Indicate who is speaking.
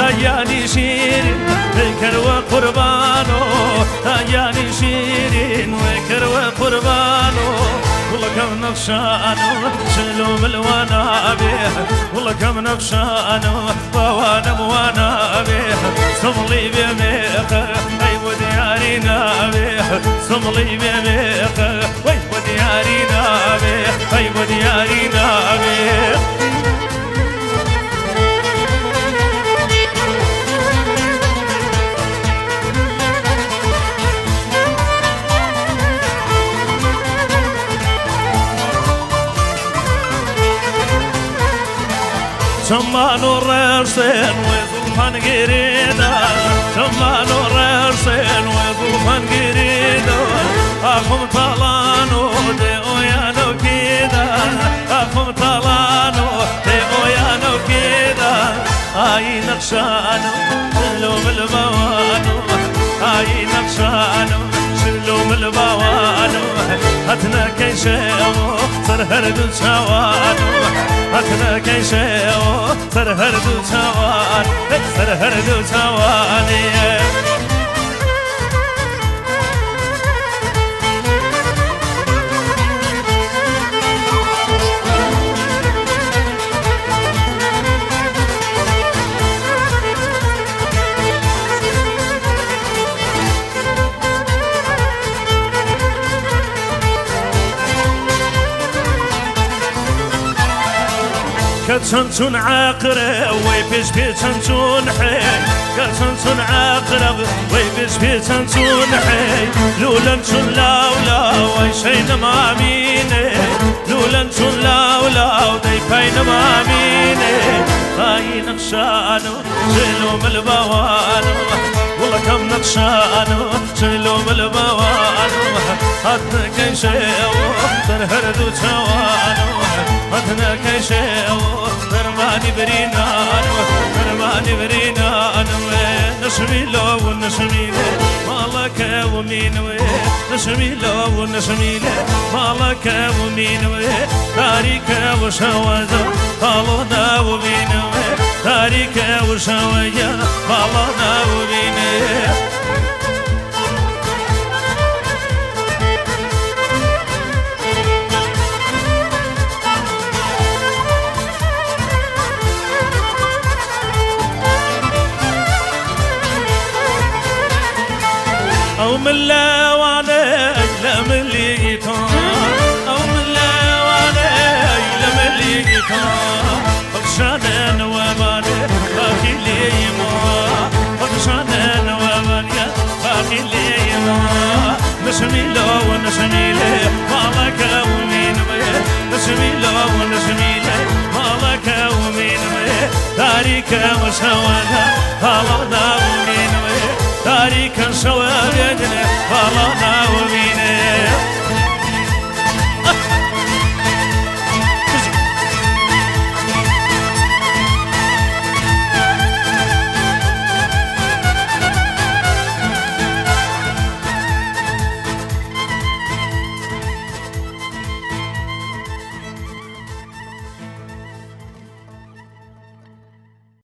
Speaker 1: هياني شيرين ذكر وقربانو هياني شيرين ذكر وقربانو والله كم نقشانو شلوم الوانا بيه والله كم نقشانو وانا بيه صملي بميخه اي وديارينا بيه صملي بميخه وي وديارينا بيه اي وديارينا بيه شما نور رسين وزلفان قريدا شما نور رسين وزلفان قريدا أخم طلانو دي اويانو كيدا أخم طلانو دي اويانو كيدا هاي نقشانو شلوم البوانو هاي نقشانو شلوم البوانو هتنا كيشيو سرهردو شوانو هتنا كيشيو سرهردو شوان سرهردو شواني كتشنشون عاقرة ويبش بيشنشون حي كتشنشون عاقرة ويبش بيشنشون حي لولا نشون لاولا ويشين ماميني لولا نشون لاولا وديبين ماميني هاي نقشانو شلوم البوانو والله كم نقشانو شلوم البوانو هاتنا كيشيو ترهردو شوانو هاتنا كيشيو درماني برينانو درماني برينانو نشمي لو ونشمي له مالك ومين نشمي لو ونشمي له مالك ومين تاريك وشوازا طالنا ومين تاريك وشوازا طالنا ومين أو من لا وعلي لمن ليتان أو من لا وعلي لمن ليتان فكشان ومالي باقي لي ما فكشان ومالي باقي لي ما نشمي لو ونشمي له مالك ومين نشمي لو ونشمي له مالك ومين تاريك وشوانا هلا